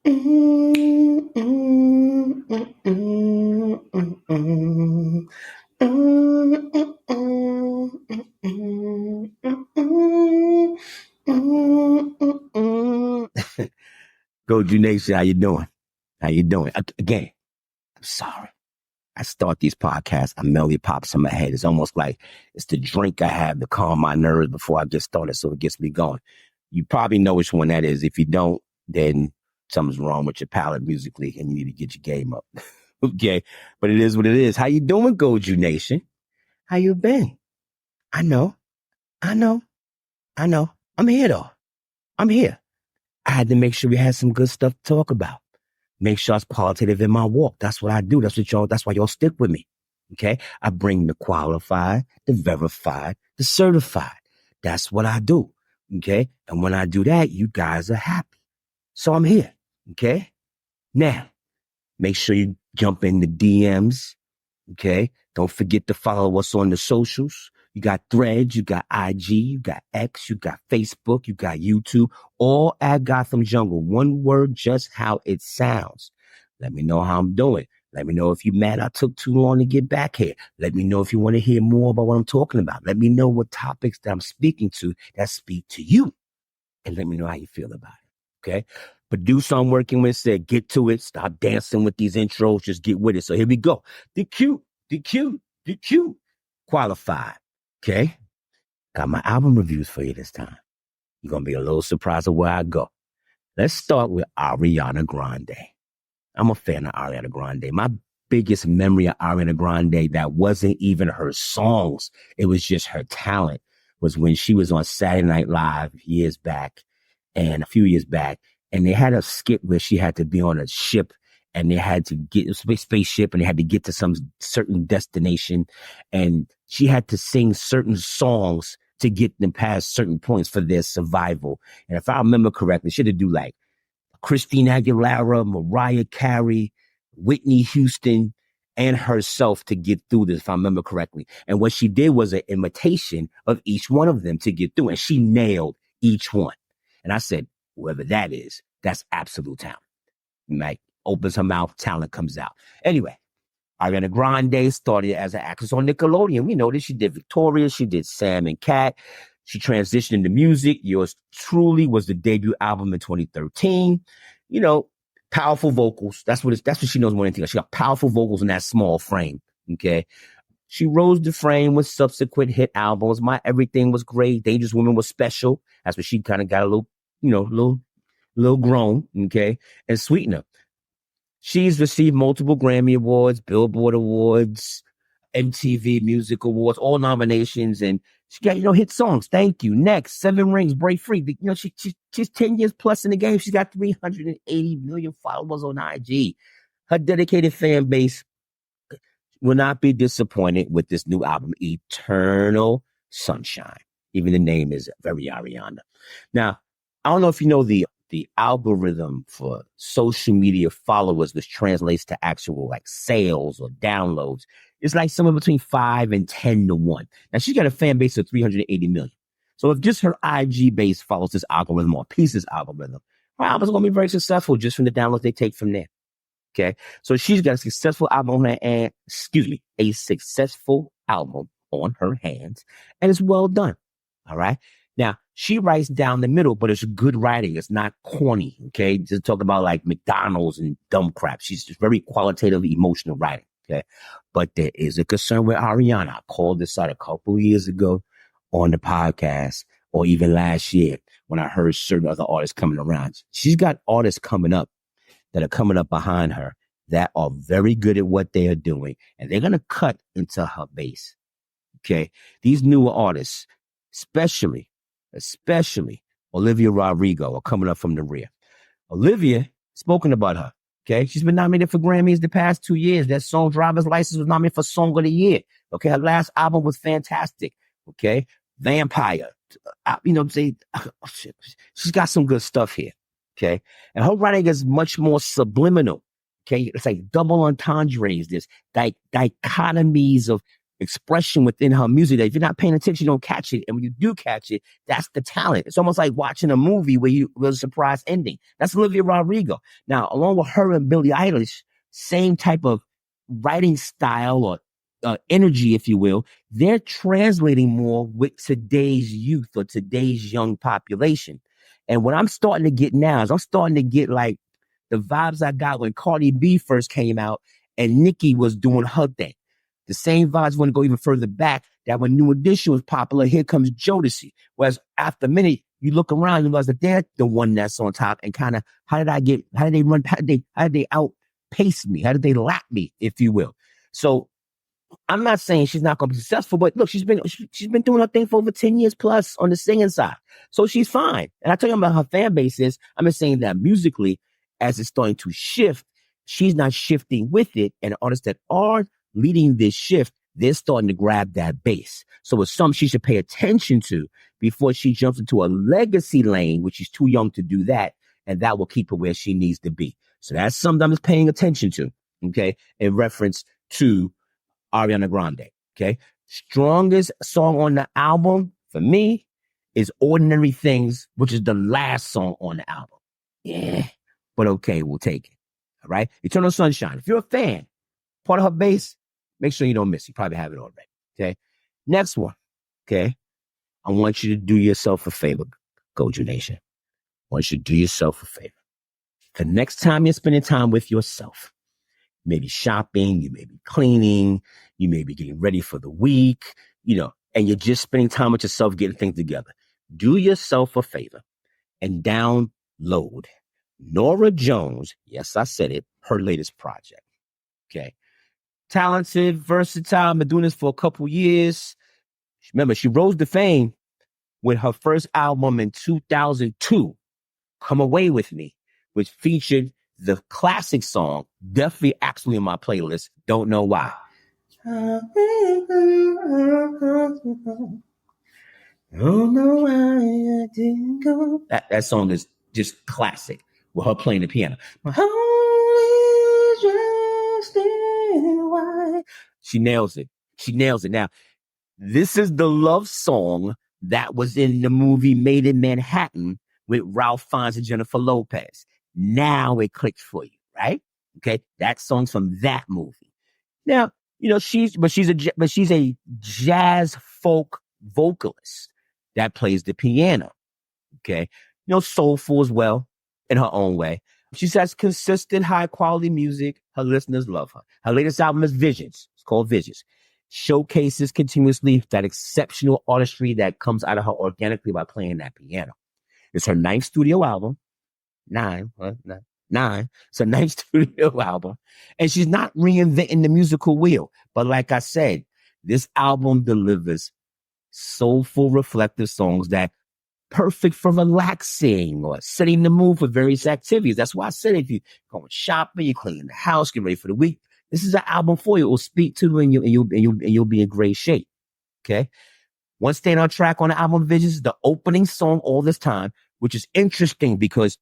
Goju Nation, how you doing? How you doing? Again, I'm sorry. I start these podcasts, a melody pops in my head. It's almost like it's the drink I have to calm my nerves before I get started, so it gets me going. You probably know which one that is. If you don't, then something's wrong with your palate musically, and you need to get your game up. Okay, but it is what it is. How you doing, Goju Nation? How you been? I know. I'm here though. I'm here. I had to make sure we had some good stuff to talk about. Make sure it's positive in my walk. That's what I do. That's why y'all stick with me. Okay. I bring the qualified, the verified, the certified. That's what I do. Okay. And when I do that, you guys are happy. So I'm here. Okay. Now, make sure you jump in the DMs. Okay. Don't forget to follow us on the socials. You got Threads, you got IG, you got X, you got Facebook, you got YouTube, all at Gotham Jungle. One word, just how it sounds. Let me know how I'm doing. Let me know if you're mad I took too long to get back here. Let me know if you want to hear more about what I'm talking about. Let me know what topics that I'm speaking to that speak to you. And let me know how you feel about it. Okay? Producer I'm working with said, get to it. Stop dancing with these intros. Just get with it. So here we go. The Q. Qualified. Okay? Got my album reviews for you this time. You're going to be a little surprised of where I go. Let's start with Ariana Grande. I'm a fan of Ariana Grande. My biggest memory of Ariana Grande that wasn't even her songs, it was just her talent, was when she was on Saturday Night Live a few years back, and they had a skit where she had to be on a ship and they had to get a spaceship and they had to get to some certain destination. And she had to sing certain songs to get them past certain points for their survival. And if I remember correctly, she had to do like Christina Aguilera, Mariah Carey, Whitney Houston, and herself to get through this, if I remember correctly. And what she did was an imitation of each one of them to get through. And she nailed each one. And I said, whoever that is, that's absolute talent. Like, opens her mouth, talent comes out. Anyway, Ariana Grande started as an actress on Nickelodeon. We know that she did Victoria, she did Sam and Cat. She transitioned into music. Yours Truly was the debut album in 2013. You know, powerful vocals. That's what she knows more than anything else. She got powerful vocals in that small frame. Okay. She rose the frame with subsequent hit albums. My Everything was great. Dangerous Woman was special. That's where she kind of got a little grown. Okay. And Sweetener. She's received multiple Grammy Awards, Billboard Awards, MTV Music Awards, all nominations, and she got, hit songs. Thank You. Next, Seven Rings, Break Free. She's 10 years plus in the game. She's got 380 million followers on IG. Her dedicated fan base will not be disappointed with this new album, Eternal Sunshine. Even the name is very Ariana. Now, I don't know if you know the algorithm for social media followers, which translates to actual like sales or downloads, is like somewhere between 5 and 10 to 1. Now she's got a fan base of 380 million. So if just her IG base follows this algorithm or pieces algorithm, her album's going to be very successful just from the downloads they take from there. Okay. So she's got a successful album on her a successful album on her hands, and it's well done. All right. Now, she writes down the middle, but it's good writing. It's not corny, okay? Just talk about like McDonald's and dumb crap. She's just very qualitative, emotional writing, okay? But there is a concern with Ariana. I called this out a couple of years ago on the podcast, or even last year when I heard certain other artists coming around. She's got artists coming up that are coming up behind her that are very good at what they are doing, and they're going to cut into her base, okay? These newer artists, especially Olivia Rodrigo, are coming up from the rear. Olivia, spoken about her, okay? She's been nominated for Grammys the past 2 years. That song Driver's License was nominated for Song of the Year, okay? Her last album was fantastic, okay? Vampire, she's got some good stuff here, okay? And her writing is much more subliminal, okay? It's like double entendres, this dichotomies of expression within her music that if you're not paying attention, you don't catch it. And when you do catch it, that's the talent. It's almost like watching a movie where you was a surprise ending. That's Olivia Rodrigo. Now, along with her and Billie Eilish, same type of writing style or energy, if you will, they're translating more with today's youth or today's young population. And what I'm starting to get now is I'm starting to get like the vibes I got when Cardi B first came out and Nicki was doing her thing. The same vibes want to go even further back that when New Edition was popular, here comes Jodeci. Whereas after a minute, you look around, you realize that they're the one that's on top and kind of, how did they outpace me? How did they lap me, if you will? So I'm not saying she's not going to be successful, but look, she's been doing her thing for over 10 years plus on the singing side. So she's fine. And I tell you about her fan base is, I'm just saying that musically, as it's starting to shift, she's not shifting with it. And artists that are leading this shift, they're starting to grab that base. So it's something she should pay attention to before she jumps into a legacy lane, which she's too young to do that. And that will keep her where she needs to be. So that's something I'm just paying attention to, okay, in reference to Ariana Grande, okay? Strongest song on the album, for me, is Ordinary Things, which is the last song on the album. Yeah, but okay, we'll take it, all right? Eternal Sunshine. If you're a fan, part of her base, make sure you don't miss it. You probably have it already, okay? Next one, okay? I want you to do yourself a favor, Goju Nation. I want you to do yourself a favor. The next time you're spending time with yourself, you may be shopping, you may be cleaning, you may be getting ready for the week, and you're just spending time with yourself, getting things together. Do yourself a favor and download Norah Jones. Yes, I said it. Her latest project. Okay. Talented, versatile, been doing this for a couple years. Remember, she rose to fame with her first album in 2002, Come Away With Me, which featured the classic song, definitely actually in my playlist, Don't Know Why. Don't know why I didn't go. That song is just classic with her playing the piano. My heart is just in white. She nails it. Now, this is the love song that was in the movie Made in Manhattan with Ralph Fiennes and Jennifer Lopez. Now it clicks for you, right? Okay, that song's from that movie. Now, she's a jazz folk vocalist that plays the piano. Okay, soulful as well in her own way. She says consistent, high quality music. Her listeners love her. Her latest album is Visions. It's called Visions. Showcases continuously that exceptional artistry that comes out of her organically by playing that piano. It's her 9th studio album. Nine. It's her 9th studio album. And she's not reinventing the musical wheel. But like I said, this album delivers soulful, reflective songs that perfect for relaxing or setting the mood for various activities. That's why I said if you're going shopping, you're cleaning the house, getting ready for the week, this is an album for you. It will speak to you and you'll be in great shape. Okay. One standout track on the album Visions is the opening song All This Time, which is interesting because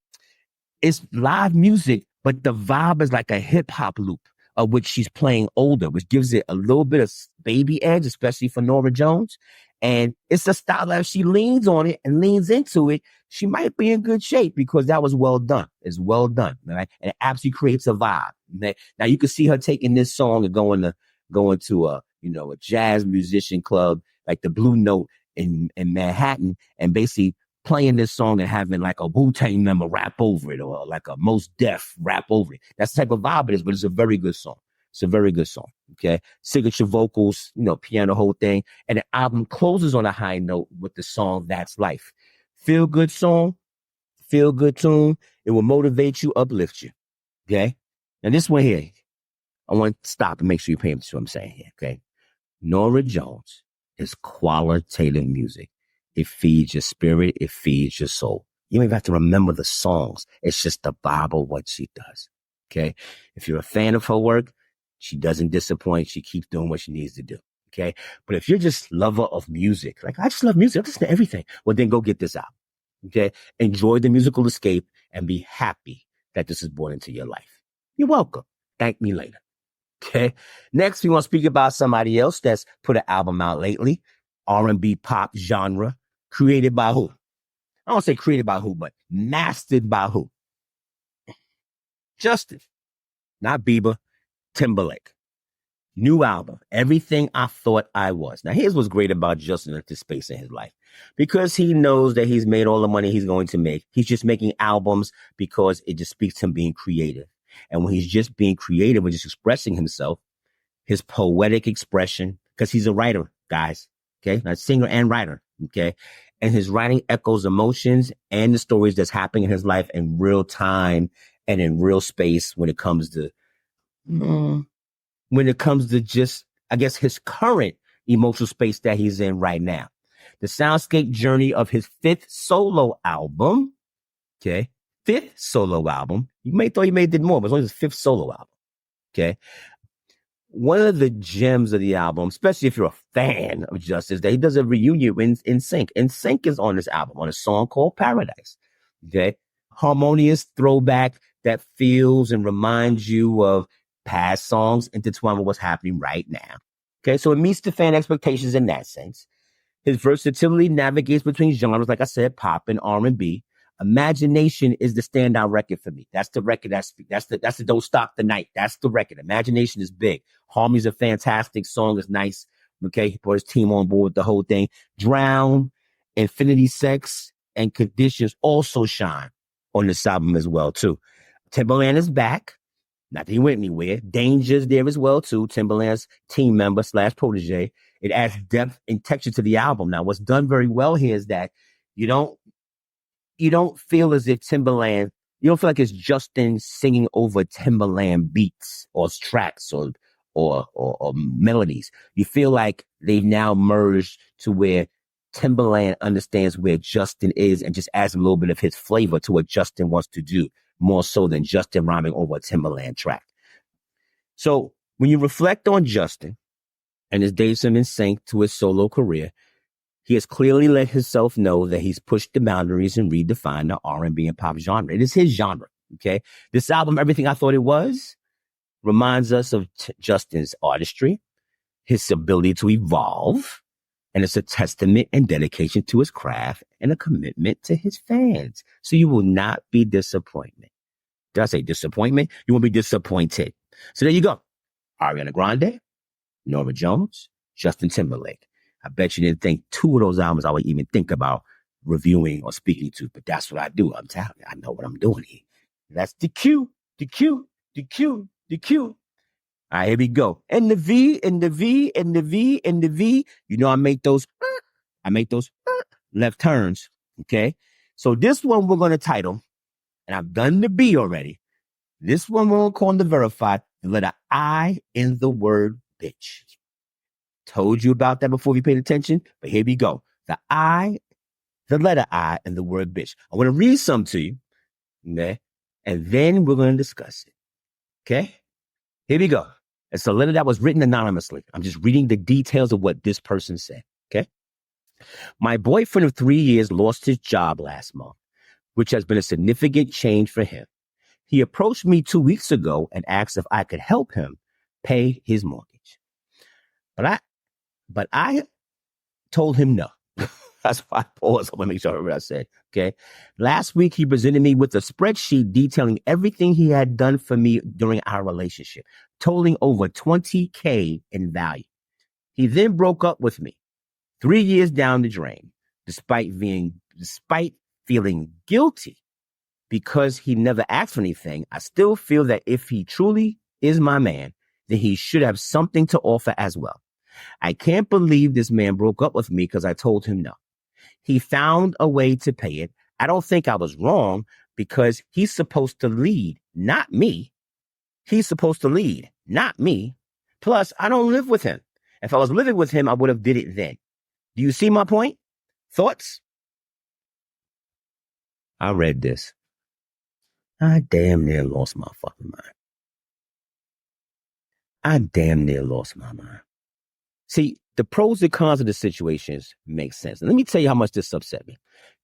it's live music, but the vibe is like a hip hop loop of which she's playing older, which gives it a little bit of baby edge, especially for Norah Jones. And it's a style that if she leans on it and leans into it, she might be in good shape because that was well done. It's well done, right? And it absolutely creates a vibe. Okay? Now you can see her taking this song and going to a jazz musician club like the Blue Note in Manhattan and basically playing this song and having like a Wu-Tang member rap over it or like a Mos Def rap over it. That's the type of vibe it is, but it's a very good song. It's a very good song. Okay. Signature vocals, piano, whole thing. And the album closes on a high note with the song That's Life. Feel good song, feel good tune. It will motivate you, uplift you. Okay. Now this one here, I want to stop and make sure you pay attention to what I'm saying here. Okay. Norah Jones is qualitative music. It feeds your spirit. It feeds your soul. You don't even have to remember the songs. It's just the vibe of what she does. Okay. If you're a fan of her work, she doesn't disappoint. She keeps doing what she needs to do. Okay. But if you're just lover of music, like I just love music, I listen to everything. Well, then go get this out. Okay. Enjoy the musical escape and be happy that this is born into your life. You're welcome. Thank me later. Okay. Next, we want to speak about somebody else that's put an album out lately. R&B pop genre. Created by who? I don't say created by who, but mastered by who? Justin. Not Bieber. Timberlake. New album. Everything I Thought I Was. Now, here's what's great about Justin at this space in his life. Because he knows that he's made all the money he's going to make. He's just making albums because it just speaks to him being creative. And when he's just being creative and just expressing himself, his poetic expression, because he's a writer, guys, okay? A singer and writer, okay? And his writing echoes emotions and the stories that's happening in his life in real time and in real space when it comes to just, I guess, his current emotional space that he's in right now. The soundscape journey of his fifth solo album, okay? Fifth solo album. You may thought he may have did more, but it's only his fifth solo album, okay? One of the gems of the album, especially if you're a fan of Justice, that he does a reunion with NSYNC. NSYNC is on this album on a song called Paradise, okay? Harmonious throwback that feels and reminds you of past songs intertwined with what's happening right now. Okay, so it meets the fan expectations in that sense. His versatility navigates between genres, like I said, pop and R&B. Imagination is the standout record for me. That's the record. That's the Don't Stop the Night. That's the record. Imagination is big. Harmony's a fantastic song. It's nice. Okay, he put his team on board with the whole thing. Drown, Infinity Sex, and Conditions also shine on this album as well too. Timberland is back. Not that he went anywhere. Danger's there as well too. Timberland's team member / protege. It adds depth and texture to the album. Now, what's done very well here is that you don't feel as if Timberland, you don't feel like it's Justin singing over Timberland beats or tracks or melodies. You feel like they've now merged to where Timberland understands where Justin is and just adds a little bit of his flavor to what Justin wants to do, more so than Justin rhyming over a Timberland track. So when you reflect on Justin and his days in sync to his solo career, he has clearly let himself know that he's pushed the boundaries and redefined the R&B and pop genre. It is his genre, okay? This album, Everything I Thought It Was, reminds us of Justin's artistry, his ability to evolve, and it's a testament and dedication to his craft and a commitment to his fans. So you will not be disappointed. Did I say disappointment? You won't be disappointed. So there you go. Ariana Grande, Norah Jones, Justin Timberlake. I bet you didn't think two of those albums I would even think about reviewing or speaking to, but that's what I do. I'm telling you, I know what I'm doing here. That's the cue, the cue, the cue, the cue. All right, here we go. And the V, and the V, and the V, and the V. You know, I make those left turns, okay? So this one we're going to title, and I've done the B already. This one we're going to call the verified, the letter I in the word bitch. Told you about that before you paid attention, but here we go. The letter I and the word bitch. I want to read some to you, okay? And then we're going to discuss it, okay? Here we go. It's a letter that was written anonymously. I'm just reading the details of what this person said, okay? My boyfriend of 3 years lost his job last month, which has been a significant change for him. He approached me 2 weeks ago and asked if I could help him pay his mortgage. But I told him no. That's why I paused. I want to make sure what I said. Okay. Last week, he presented me with a spreadsheet detailing everything he had done for me during our relationship, totaling over $20,000 in value. He then broke up with me 3 years down the drain, despite feeling guilty because he never asked for anything. I still feel that if he truly is my man, then he should have something to offer as well. I can't believe this man broke up with me because I told him no. He found a way to pay it. I don't think I was wrong because he's supposed to lead, not me. He's supposed to lead, not me. Plus, I don't live with him. If I was living with him, I would have did it then. Do you see my point? Thoughts? I read this. I damn near lost my fucking mind. I damn near lost my mind. See, the pros and cons of the situations make sense. And let me tell you how much this upset me.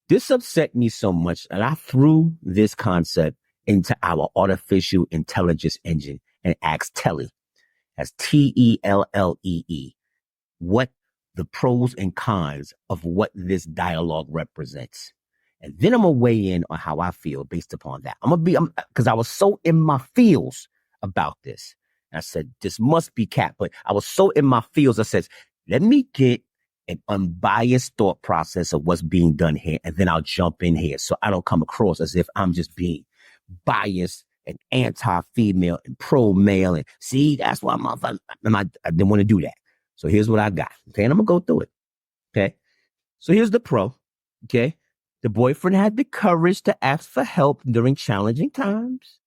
This upset me so much that I threw this concept into our artificial intelligence engine and asked Telly. That's TELLEE. What the pros and cons of what this dialogue represents. And then I'm going to weigh in on how I feel based upon that. Because I was so in my feels about this. And I said, this must be cat. But I was so in my feels, I said, let me get an unbiased thought process of what's being done here. And then I'll jump in here so I don't come across as if I'm just being biased and anti-female and pro-male. And see, that's why I didn't want to do that. So here's what I got. Okay. And I'm going to go through it. Okay. So here's the pro. Okay. The boyfriend had the courage to ask for help during challenging times.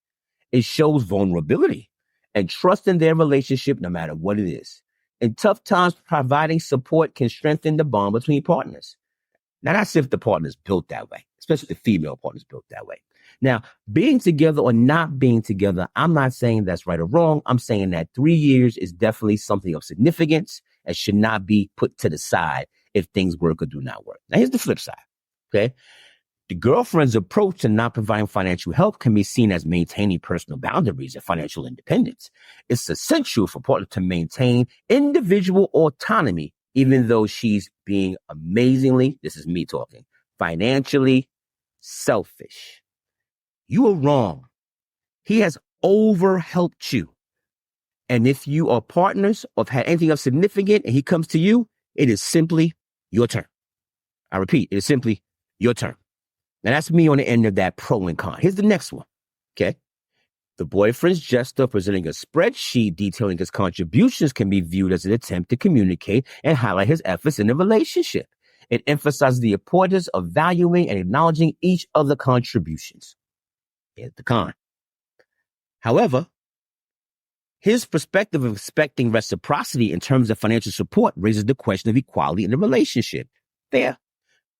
It shows vulnerability and trust in their relationship, no matter what it is. In tough times, providing support can strengthen the bond between partners. Now, that's if the partner's built that way, especially the female partner's built that way. Now, being together or not being together, I'm not saying that's right or wrong. I'm saying that 3 years is definitely something of significance and should not be put to the side if things work or do not work. Now, here's the flip side. Okay. The girlfriend's approach to not providing financial help can be seen as maintaining personal boundaries and financial independence. It's essential for partners to maintain individual autonomy, even though she's being amazingly, this is me talking, financially selfish. You are wrong. He has overhelped you. And if you are partners or have had anything of significant and he comes to you, it is simply your turn. I repeat, it is simply your turn. Now, that's me on the end of that pro and con. Here's the next one. Okay. The boyfriend's gesture of presenting a spreadsheet detailing his contributions can be viewed as an attempt to communicate and highlight his efforts in the relationship. It emphasizes the importance of valuing and acknowledging each of the contributions. Here's the con. However, his perspective of expecting reciprocity in terms of financial support raises the question of equality in the relationship. Fair.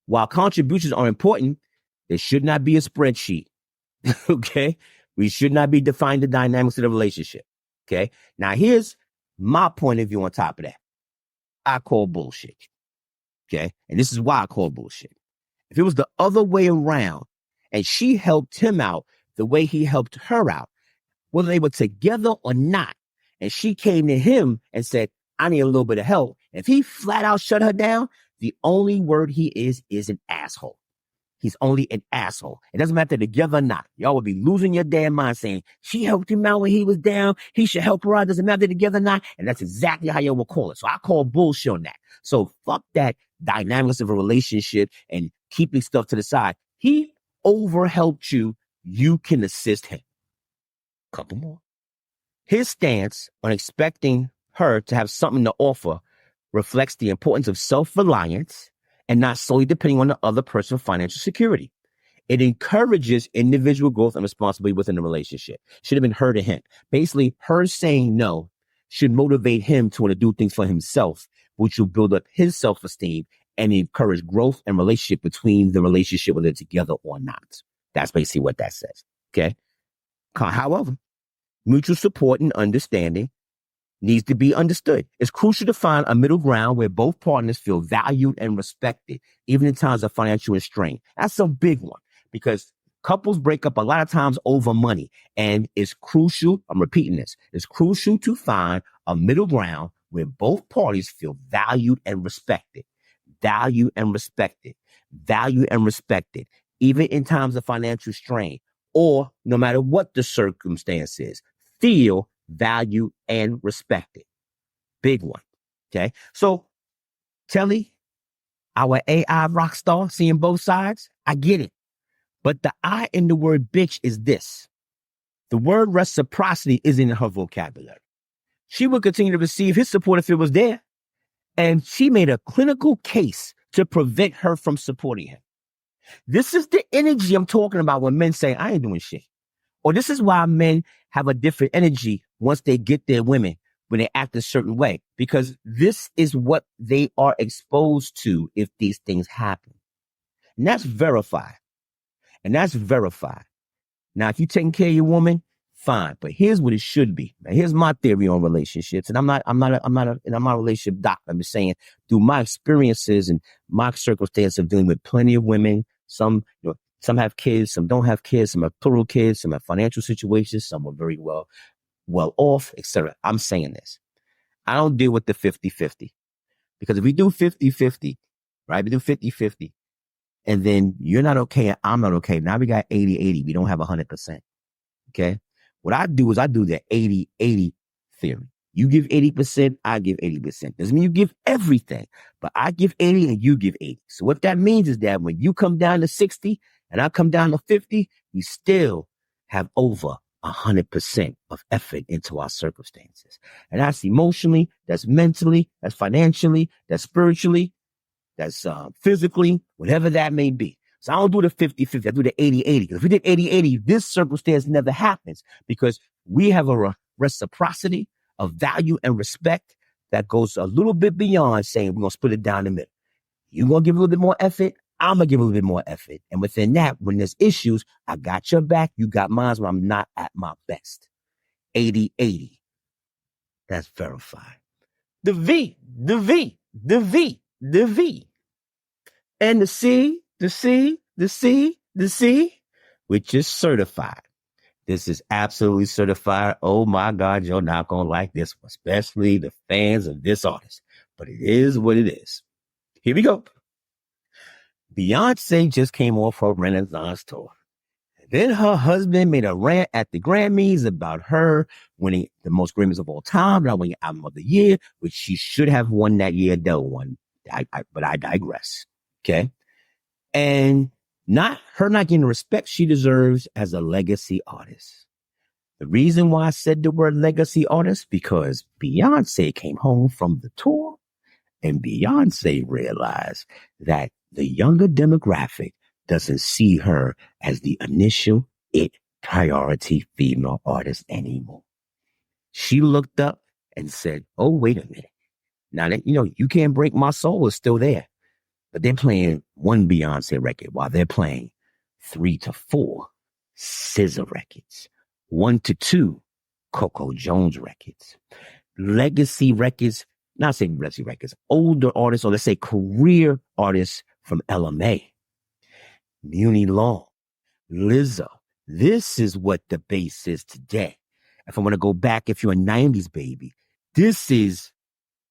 While contributions are important, there should not be a spreadsheet. Okay. We should not be defining the dynamics of the relationship. Okay. Now here's my point of view on top of that. I call bullshit. Okay. And this is why I call bullshit. If it was the other way around and she helped him out the way he helped her out, whether they were together or not, and she came to him and said, I need a little bit of help. If he flat out shut her down, the only word he is an asshole. He's only an asshole. It doesn't matter together or not. Y'all would be losing your damn mind saying, she helped him out when he was down. He should help her out. Doesn't matter together or not. And that's exactly how y'all will call it. So I call bullshit on that. So fuck that dynamics of a relationship and keeping stuff to the side. He overhelped you. You can assist him. Couple more. His stance on expecting her to have something to offer reflects the importance of self-reliance and not solely depending on the other person for financial security. It encourages individual growth and responsibility within the relationship. Should have been her to him. Basically, her saying no should motivate him to want to do things for himself, which will build up his self-esteem and encourage growth and relationship between the relationship, whether they're together or not. That's basically what that says. Okay. However, mutual support and understanding needs to be understood. It's crucial to find a middle ground where both partners feel valued and respected, even in times of financial restraint. That's a big one because couples break up a lot of times over money. And it's crucial, I'm repeating this, it's crucial to find a middle ground where both parties feel valued and respected. Valued and respected. Valued and respected, even in times of financial strain or no matter what the circumstance is. Feel valued and respected. Big one. Okay. So Telly, our AI rock star, seeing both sides, I get it. But the I in the word bitch is this. The word reciprocity isn't in her vocabulary. She would continue to receive his support if it was there. And she made a clinical case to prevent her from supporting him. This is the energy I'm talking about when men say, I ain't doing shit. Or this is why men have a different energy once they get their women, when they act a certain way, because this is what they are exposed to if these things happen. And that's verified. And that's verified. Now, if you're taking care of your woman, fine. But here's what it should be. Now, here's my theory on relationships. And I'm not a relationship doctor. I'm just saying through my experiences and my circumstance of dealing with plenty of women, some have kids, some don't have kids, some have plural kids, some have financial situations, some are very well off, etc. I'm saying this. I don't deal with the 50-50. Because if we do 50-50, right? We do 50-50, and then you're not okay and I'm not okay. Now we got 80-80. We don't have 100%. Okay. What I do is I do the 80-80 theory. You give 80%, I give 80%. Doesn't mean you give everything, but I give 80 and you give 80. So what that means is that when you come down to 60 and I come down to 50, we still have over 100% of effort into our circumstances. And that's emotionally, that's mentally, that's financially, that's spiritually, that's physically, whatever that may be. So I don't do the 50-50, I do the 80-80. Because if we did 80-80, this circumstance never happens because we have a reciprocity of value and respect that goes a little bit beyond saying we're going to split it down the middle. You're going to give a little bit more effort, I'm going to give a little bit more effort. And within that, when there's issues, I got your back, you got mine when I'm not at my best. 80-80. That's verified. The V, the V, the V, the V. And the C, the C, the C, the C, which is certified. This is absolutely certified. Oh my God, you're not going to like this, especially the fans of this artist. But it is what it is. Here we go. Beyonce just came off her Renaissance tour. Then her husband made a rant at the Grammys about her winning the most Grammys of all time, not winning Album of the Year, which she should have won that year. Adele won. But I digress. Okay. And not getting the respect she deserves as a legacy artist. The reason why I said the word legacy artist, because Beyonce came home from the tour and Beyonce realized that the younger demographic doesn't see her as the initial priority female artist anymore. She looked up and said, oh, wait a minute. Now that, You Can't Break My Soul is still there. But they're playing one Beyonce record while they're playing 3 to 4 SZA records, 1 to 2 Coco Jones records, legacy records, not saying legacy records, older artists, or let's say career artists from LMA, Muni Long, Lizzo. This is what the base is today. If I want to go back, if you're a 90s baby, this is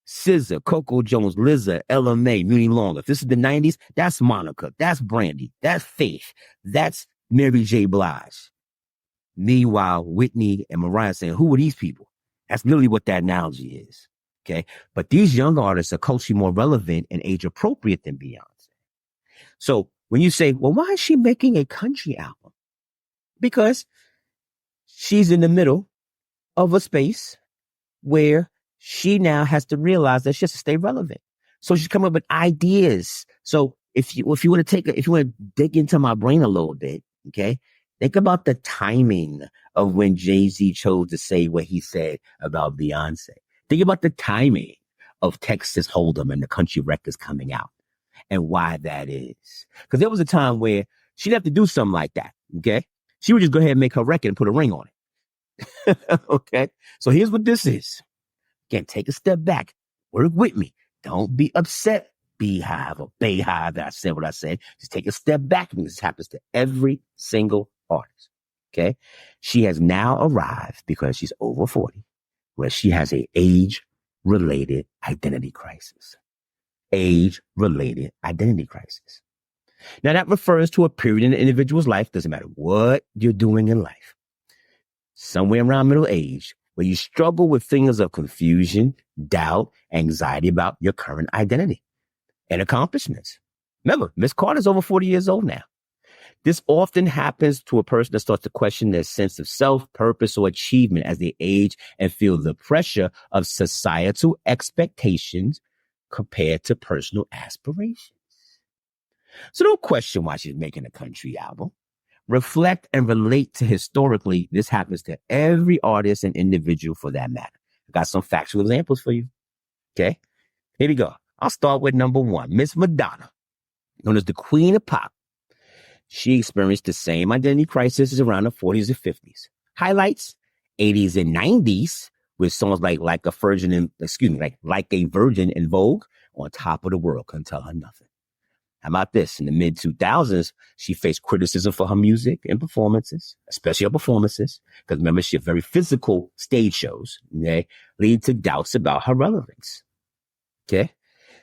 SZA, Coco Jones, Lizzo, LMA, Muni Long. If this is the 90s, that's Monica, that's Brandy, that's Faith, that's Mary J. Blige. Meanwhile, Whitney and Mariah saying, who are these people? That's literally what that analogy is. Okay. But these young artists are culturally more relevant and age appropriate than Beyonce. So when you say, well, why is she making a country album? Because she's in the middle of a space where she now has to realize that she has to stay relevant. So she's coming up with ideas. So if you want to dig into my brain a little bit, okay, think about the timing of when Jay-Z chose to say what he said about Beyonce. Think about the timing of Texas Hold'em and the country records coming out and why that is. Because there was a time where she didn't have to do something like that, okay? She would just go ahead and make her record and put a ring on it, okay? So here's what this is. Again, take a step back. Work with me. Don't be upset, Beehive or Bayhive, that I said what I said. Just take a step back because this happens to every single artist. Okay. She has now arrived because she's over 40, where she has an age-related identity crisis. Age-related identity crisis. Now that refers to a period in an individual's life, doesn't matter what you're doing in life, somewhere around middle age, where you struggle with feelings of confusion, doubt, anxiety about your current identity and accomplishments. Remember, Miss Carter's over 40 years old now. This often happens to a person that starts to question their sense of self, purpose, or achievement as they age and feel the pressure of societal expectations compared to personal aspirations. So don't question why she's making a country album. Reflect and relate to historically, this happens to every artist and individual for that matter. I got some factual examples for you. Okay, here we go. I'll start with number 1, Miss Madonna, known as the Queen of Pop. She experienced the same identity crisis around the 40s and 50s. Highlights, 80s and 90s, with songs like a Virgin in Vogue, On Top of the World, Couldn't Tell Her Nothing. How about this? In the mid 2000s, she faced criticism for her music and performances, especially her performances, because remember, she had very physical stage shows, okay, leading to doubts about her relevance. Okay.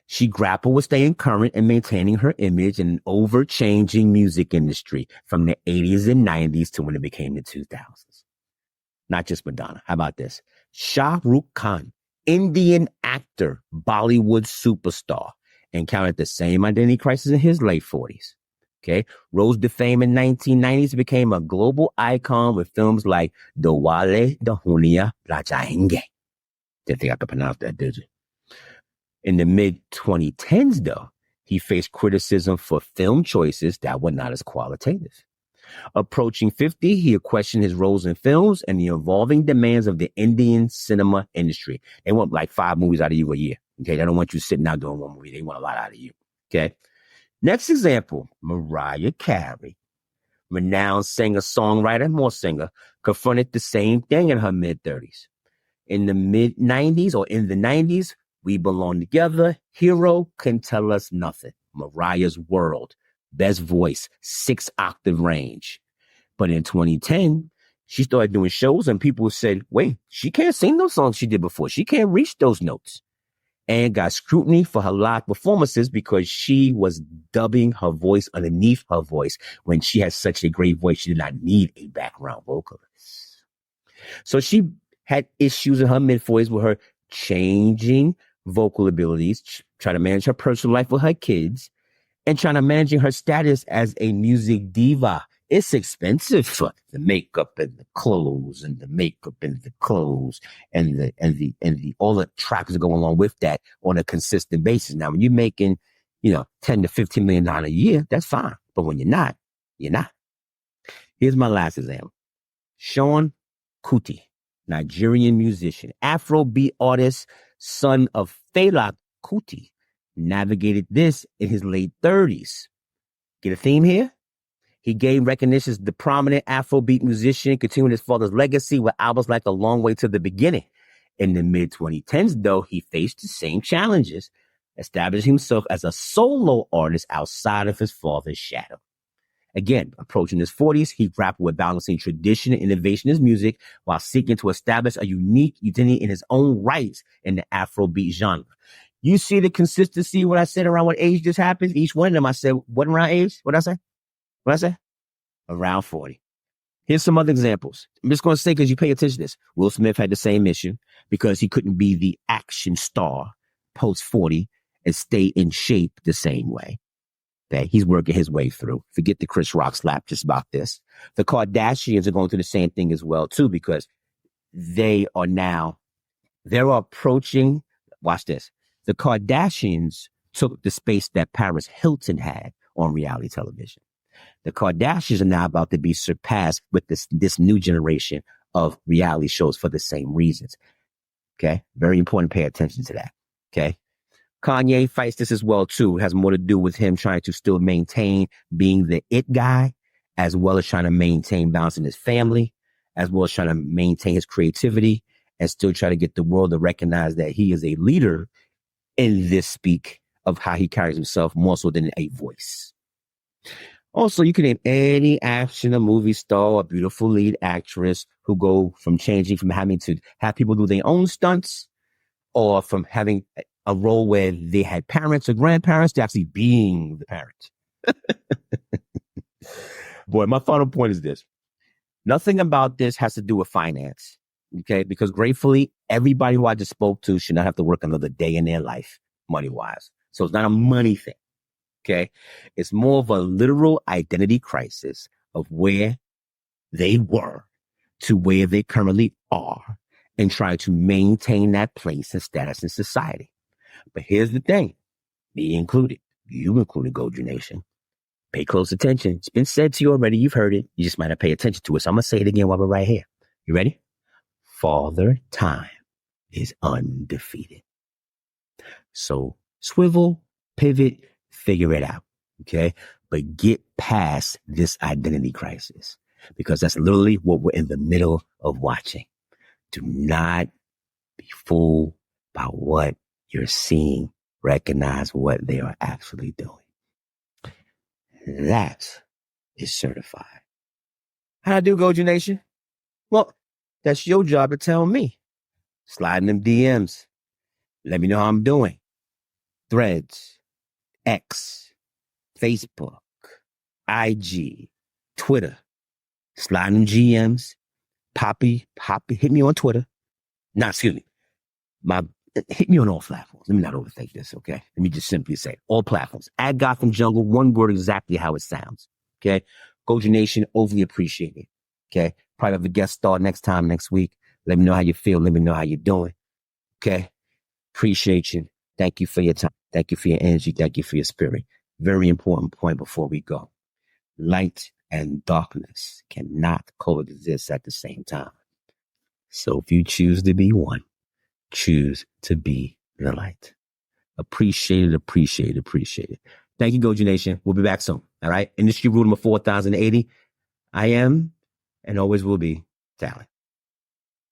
She grappled with staying current and maintaining her image in an over-changing music industry from the 80s and 90s to when it became the 2000s. Not just Madonna. How about this? Shah Rukh Khan, Indian actor, Bollywood superstar, encountered the same identity crisis in his late 40s. Okay. Rose to fame in 1990s, became a global icon with films like Dowale Dahuniya Rajahenge. Didn't think I could pronounce that, did you? In the mid 2010s, though, he faced criticism for film choices that were not as qualitative. Approaching 50, he questioned his roles in films and the evolving demands of the Indian cinema industry. They want like 5 movies out of you a year. Okay. They don't want you sitting out doing 1 movie. They want a lot out of you. Okay. Next example, Mariah Carey, renowned singer, songwriter, more singer, confronted the same thing in her mid 30s. In the mid 90s or in the 90s, We Belong Together, Hero Can Tell Us Nothing, Mariah's World, best voice, 6-octave range. But in 2010, she started doing shows and people said, wait, she can't sing those songs she did before. She can't reach those notes. And got scrutiny for her live performances because she was dubbing her voice underneath her voice when she had such a great voice. She did not need a background vocalist. So she had issues in her mid-40s with her changing vocal abilities, trying to manage her personal life with her kids, and trying to managing her status as a music diva. It's expensive for the makeup and the clothes and the makeup and the clothes and the all the tracks that go along with that on a consistent basis. Now, when you're making, $10 to $15 million a year, that's fine. But when you're not, you're not. Here's my last example. Sean Kuti, Nigerian musician, Afrobeat artist, son of Fela Kuti, navigated this in his late 30s. Get a theme here? He gained recognition as the prominent Afrobeat musician, continuing his father's legacy with albums like A Long Way to the Beginning. In the mid-2010s, though, he faced the same challenges, establishing himself as a solo artist outside of his father's shadow. Again, approaching his 40s, he grappled with balancing tradition and innovation in his music while seeking to establish a unique identity in his own right in the Afrobeat genre. You see the consistency, what I said around what age this happens? Each one of them, I said, what around age? What did I say? What did I say? Around 40. Here's some other examples. I'm just going to say, because you pay attention to this. Will Smith had the same issue because he couldn't be the action star post 40 and stay in shape the same way. Okay, he's working his way through. Forget the Chris Rock slap just about this. The Kardashians are going through the same thing as well, too, because they're approaching, watch this. The Kardashians took the space that Paris Hilton had on reality television. The Kardashians are now about to be surpassed with this new generation of reality shows for the same reasons. Okay. Very important. Pay attention to that. Okay. Kanye fights this as well, too. It has more to do with him trying to still maintain being the it guy, as well as trying to maintain balance in his family, as well as trying to maintain his creativity and still try to get the world to recognize that he is a leader in this speak of how he carries himself more so than a voice. Also, you can name any action or movie star or beautiful lead actress who go from having to have people do their own stunts or from having a role where they had parents or grandparents to actually being the parent. Boy, my final point is this. Nothing about this has to do with finance. Okay. Because gratefully, everybody who I just spoke to should not have to work another day in their life, money wise. So it's not a money thing. Okay. It's more of a literal identity crisis of where they were to where they currently are and try to maintain that place and status in society. But here's the thing, me included, you included, Goldie Nation. Pay close attention. It's been said to you already. You've heard it. You just might not pay attention to it. So I'm going to say it again while we're right here. You ready? Father Time is undefeated. So swivel, pivot, figure it out. Okay. But get past this identity crisis because that's literally what we're in the middle of watching. Do not be fooled by what you're seeing. Recognize what they are actually doing. That is certified. How I do, Goju Nation? Well, that's your job to tell me. Slide in them DMs. Let me know how I'm doing. Threads, X, Facebook, IG, Twitter. Slide in GMs. Poppy, hit me on Twitter. Excuse me. Hit me on all platforms. Let me not overthink this, okay? Let me just simply say all platforms. At Gotham Jungle, one word exactly how it sounds, okay? Goju Nation, overly appreciate it, okay? Probably have a guest star next week. Let me know how you feel. Let me know how you're doing, okay? Appreciate you. Thank you for your time. Thank you for your energy. Thank you for your spirit. Very important point before we go. Light and darkness cannot coexist at the same time. So if you choose to be one, choose to be the light. Appreciate it. Thank you, Goju Nation. We'll be back soon. All right. Industry rule number 4080. I am and always will be talent.